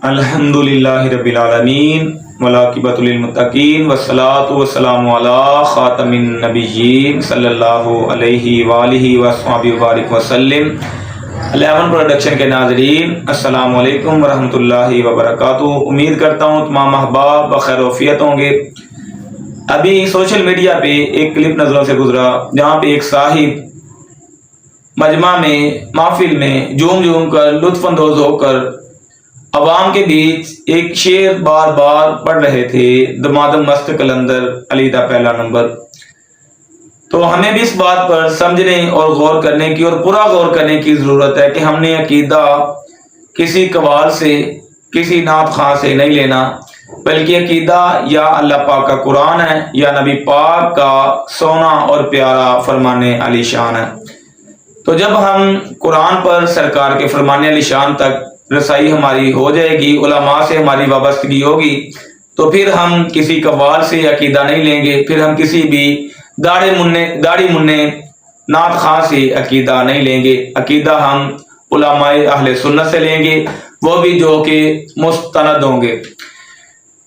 الحمدللہ رب العالمین والعاقبۃ للمتقین والصلاۃ والسلام علی خاتم النبیین صلی اللہ علیہ وآلہ وصحبہ وبارک وسلم۔ 11 پروڈکشن کے ناظرین، السلام علیکم ورحمۃ اللہ وبرکاتہ۔ امید کرتا ہوں تمام احباب بخیر وفیت ہوں گے۔ ابھی سوشل میڈیا پہ ایک کلپ نظروں سے گزرا جہاں پہ ایک صاحب مجمع میں محفل میں جھوم کر لطف اندوز ہو کر عوام کے بیچ ایک شعر بار بار پڑھ رہے تھے، دمادم مست کلندر علی دا پہلا نمبر۔ تو ہمیں بھی اس بات پر سمجھنے اور غور کرنے کی اور پورا غور کرنے کی ضرورت ہے کہ ہم نے عقیدہ کسی قوال سے، کسی نعت خواں سے نہیں لینا، بلکہ عقیدہ یا اللہ پاک کا قرآن ہے یا نبی پاک کا سونا اور پیارا فرمان علی شان ہے۔ تو جب ہم قرآن پر سرکار کے فرمان علی شان تک رسائی ہماری ہو جائے گی، علماء سے ہماری وابستگی ہوگی، تو پھر ہم کسی قوال سے عقیدہ نہیں لیں گے، پھر ہم کسی بھی داڑھی مننے نعت خواں سے عقیدہ نہیں لیں گے۔ عقیدہ ہم علماء اہل سنت سے لیں گے، وہ بھی جو کہ مستند ہوں گے۔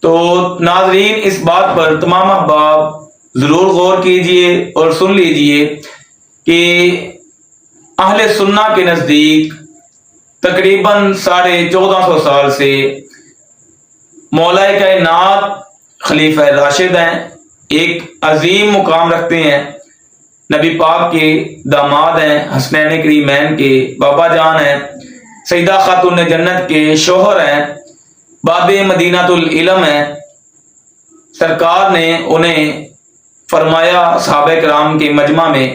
تو ناظرین، اس بات پر تمام احباب ضرور غور کیجئے اور سن لیجئے کہ اہل سنت کے نزدیک تقریباً 1450 سال سے مولا کائنات خلیفہ راشد ہیں، ایک عظیم مقام رکھتے ہیں، نبی پاک کے داماد ہیں، حسنین کریمین کے بابا جان ہیں، سیدہ خاتون جنت کے شوہر ہیں، باب مدینہ العلم ہیں۔ سرکار نے انہیں فرمایا صحابہ کرام کے مجمع میں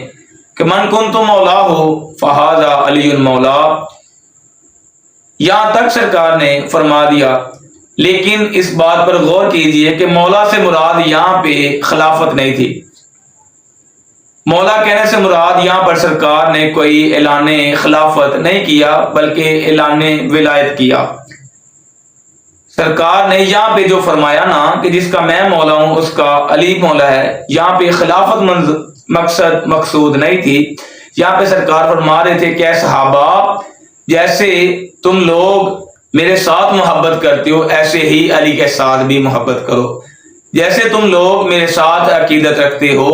کہ من کنت مولا ہو فہذا علی المولا، یہاں تک سرکار نے فرما دیا۔ لیکن اس بات پر غور کیجئے کہ مولا سے مراد یہاں پہ خلافت نہیں تھی۔ مولا کہنے سے مراد یہاں پر سرکار نے کوئی اعلان خلافت نہیں کیا، بلکہ اعلان ولایت کیا۔ سرکار نے یہاں پہ جو فرمایا نا کہ جس کا میں مولا ہوں اس کا علی مولا ہے، یہاں پہ خلافت مقصود نہیں تھی۔ یہاں پہ سرکار فرما رہے تھے کہ اے صحابہ، جیسے تم لوگ میرے ساتھ محبت کرتے ہو ایسے ہی علی کے ساتھ بھی محبت کرو، جیسے تم لوگ میرے ساتھ عقیدت رکھتے ہو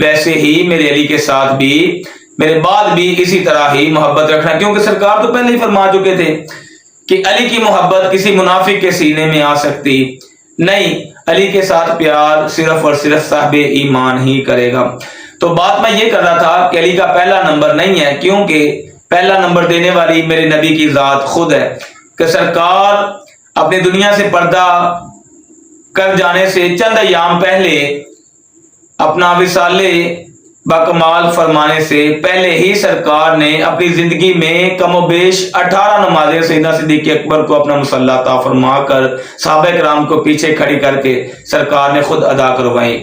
ویسے ہی میرے علی کے ساتھ بھی، میرے بعد بھی اسی طرح ہی محبت رکھنا۔ کیونکہ سرکار تو پہلے ہی فرما چکے تھے کہ علی کی محبت کسی منافق کے سینے میں آ سکتی نہیں، علی کے ساتھ پیار صرف اور صرف صاحب ایمان ہی کرے گا۔ تو بات میں یہ کر رہا تھا کہ علی کا پہلا نمبر نہیں ہے، کیونکہ پہلا نمبر دینے والی میرے نبی کی ذات خود ہے کہ سرکار اپنی دنیا سے پردہ کر جانے سے چند ایام پہلے اپنا وصال باکمال فرمانے سے پہلے ہی سرکار نے اپنی زندگی میں کم و بیش 18 نمازیں سیدنا صدیق اکبر کو اپنا مصلی عطا فرما کر صحابہ کرام کو پیچھے کھڑی کر کے سرکار نے خود ادا کروائی۔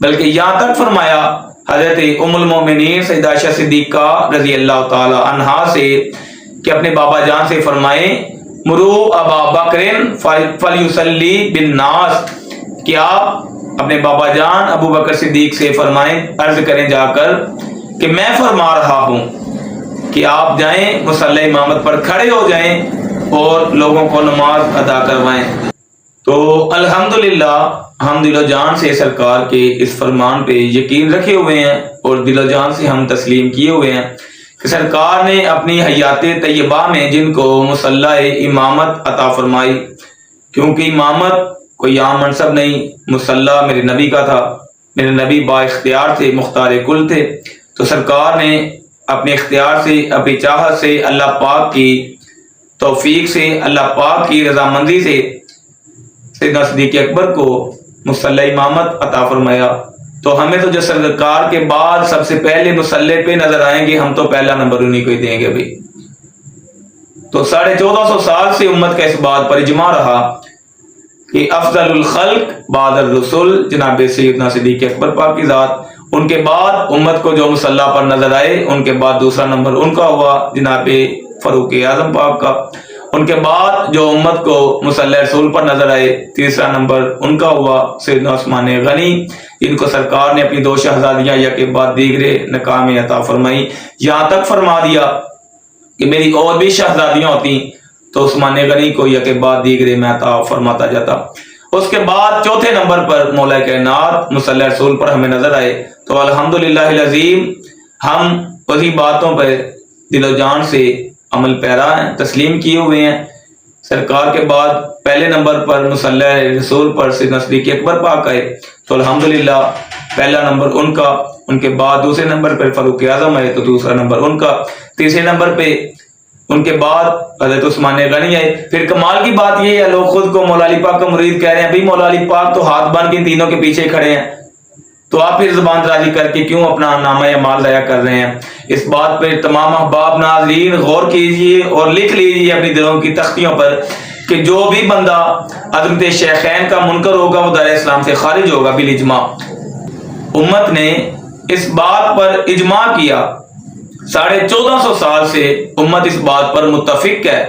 بلکہ یہاں تک فرمایا حضرت ام المومنین سیدہ عائشہ صدیقہ رضی اللہ تعالی عنہا سے کہ اپنے بابا جان سے فرمائیں مرو ابا بکر فلیصلی بالناس، کہ آپ اپنے بابا جان ابو بکر صدیق سے فرمائیں، عرض کریں جا کر کہ میں فرما رہا ہوں کہ آپ جائیں مصلی امامت پر کھڑے ہو جائیں اور لوگوں کو نماز ادا کروائیں۔ تو الحمدللہ ہم دل و جان سے سرکار کے اس فرمان پہ یقین رکھے ہوئے ہیں اور دل و جان سے ہم تسلیم کیے ہوئے ہیں کہ سرکار نے اپنی حیات طیبہ میں جن کو مصلی امامت عطا فرمائی، کیونکہ امامت کوئی عام منصب نہیں، مصلی میرے نبی کا تھا، میرے نبی با اختیار تھے، مختار کل تھے، تو سرکار نے اپنے اختیار سے، اپنی چاہت سے، اللہ پاک کی توفیق سے، اللہ پاک کی رضامندی سے سیدنا صدیق اکبر کو مصلی امامت عطا فرمایا۔ تو ہمیں تو جو سرکار کے بعد سب سے پہلے مصلی پہ نظر آئیں گے، ہم تو پہلا نمبر انہیں کو ہی دیں گے بھائی۔ تو 1450 سال سے امت کا اس بات پر اجماع رہا کہ افضل الخلق بعد الرسول جناب سیدنا صدیق اکبر پاک کی ذات، ان کے بعد امت کو جو مصلی پر نظر آئے ان کے بعد دوسرا نمبر ان کا ہوا جناب فاروق اعظم پاک کا، ان کے بعد جو امت کو مصلی رسول پر نظر آئے تیسرا نمبر ان کا ہوا سیدنا عثمان غنی، جن کو سرکار نے اپنی 2 شہزادیاں یک کے بعد دیگرے نکاح میں عطا فرمائی۔ یہاں تک فرما دیا کہ میری اور بھی شہزادیاں ہوتی تو عثمان غنی کو یہ کہ بعد دیگر میں عطا فرماتا جاتا۔ اس کے بعد چوتھے نمبر پر مولا کائنات مصلی رسول پر ہمیں نظر آئے تو الحمدللہ العظیم ہم وہی باتوں پر دل و جان سے عمل پیرا ہیں، تسلیم کیے ہوئے ہیں۔ سرکار کے بعد پہلے نمبر پر مصلی رسول پر سیدنا صدیق اکبر پاک آئے تو الحمدللہ پہلا نمبر ان کا، ان کے بعد دوسرے نمبر پر فاروق اعظم آئے تو دوسرا نمبر ان کا، تیسرے نمبر پہ ان کے بعد حضرت عثمان غنی آئے۔ پھر کمال کی بات یہ ہے لوگ خود کو مولا علی پاک کا مرید کہہ رہے ہیں، بھئی مولا علی پاک تو ہاتھ باندھ کے تینوں کے پیچھے کھڑے ہیں، تو آپ پھر زبان درازی کر کے کیوں اپنا نامہ اعمال ضائع کر رہے ہیں؟ اس بات پہ تمام احباب ناظرین غور کیجئے اور لکھ لیجئے اپنی دلوں کی تختیوں پر کہ جو بھی بندہ عظمت شیخین کا منکر ہوگا وہ دار اسلام سے خارج ہوگا بالاجماع۔ امت نے اس بات پر اجماع کیا، 1450 سال سے امت اس بات پر متفق ہے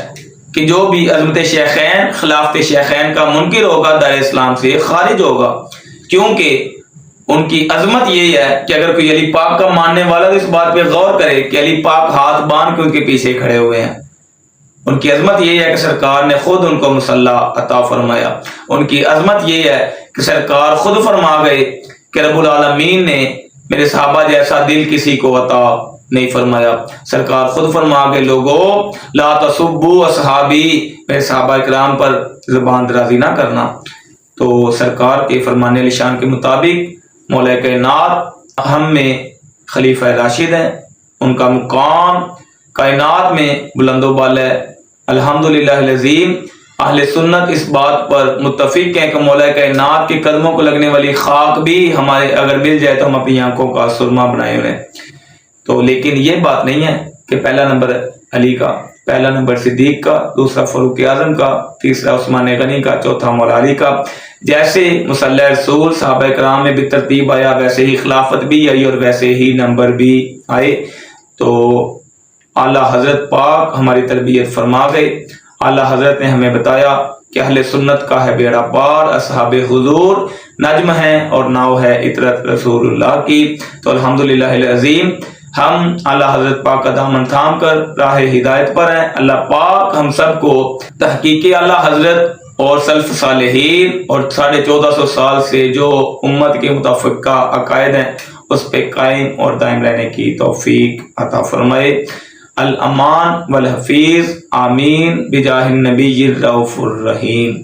کہ جو بھی عظمت شیخین خلافت شیخین کا منکر ہوگا دار اسلام سے خارج ہوگا، کیونکہ ان کی عظمت یہی ہے کہ اگر کوئی علی پاک کا ماننے والا تو اس بات پہ غور کرے کہ علی پاک ہاتھ باندھ کے ان کے پیچھے کھڑے ہوئے ہیں۔ ان کی عظمت یہی ہے کہ سرکار نے خود ان کو مصلی عطا فرمایا۔ ان کی عظمت یہی ہے کہ سرکار خود فرما گئے کہ رب العالمین نے میرے صحابہ جیسا دل کسی کو عطا نہیں فرمایا۔ سرکار خود فرما گئے لوگو لا تسبوا اصحابی، میرے صحابہ کرام پر زبان درازی نہ کرنا۔ تو سرکار کے فرمان علی شان کے مطابق مولا کائنات ہم میں خلیفہ راشد ہیں، ان کا مقام کائنات میں بلند و بالا ہے۔ الحمدللہ العظیم اہل سنت اس بات پر متفق ہیں کہ مولا کائنات کے قدموں کو لگنے والی خاک بھی ہمارے اگر مل جائے تو ہم اپنی آنکھوں کا سرما بنائے ہوئے ہیں۔ تو لیکن یہ بات نہیں ہے کہ پہلا نمبر علی کا، پہلا نمبر صدیق کا، دوسرا فاروق اعظم کا، تیسرا عثمان غنی کا، چوتھا مولا علی کا۔ جیسے مصلی رسول صحابہ کرام میں بھی ترتیب آیا ویسے ہی خلافت بھی آئی اور ویسے ہی نمبر بھی آئے۔ تو اعلیٰ حضرت پاک ہماری تربیت فرما گئے۔ اعلیٰ حضرت نے ہمیں بتایا کہ اہل سنت کا ہے بیڑا پار، اصحاب حضور نجم ہیں اور ناؤ ہے عطرت رسول اللہ کی۔ تو الحمدللہ العظیم ہم اعلیٰ حضرت پاک کا دامن تھام کر راہ ہدایت پر ہیں۔ اللہ پاک ہم سب کو تحقیق اعلیٰ حضرت اور سلف صالحین اور 1450 سال سے جو امت کے متفقہ عقائد ہیں اس پہ قائم اور دائم رہنے کی توفیق عطا فرمائے۔ الامان والحفیظ آمین بجاہ النبی الرؤوف الرحیم۔